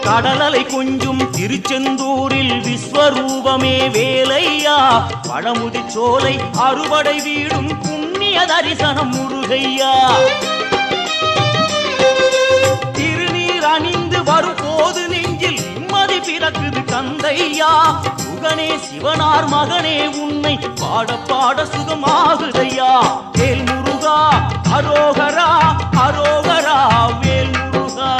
கடலலை கொஞ்சும் திருச்செந்தூரில் விஸ்வரூபமே வேலையா பழமுதி சோலை அறுபடை வீடும் புண்ணிய தரிசனம் முருகையா திருநீர் அணிந்து வரும் போது நெஞ்சில் நிம்மதி பிறக்குது கந்தையா சுகனே சிவனார் மகனே உன்னை பாட பாட சுகமாகுதையா வேல் முருகா அரோகரா அரோகரா வேல் முருகா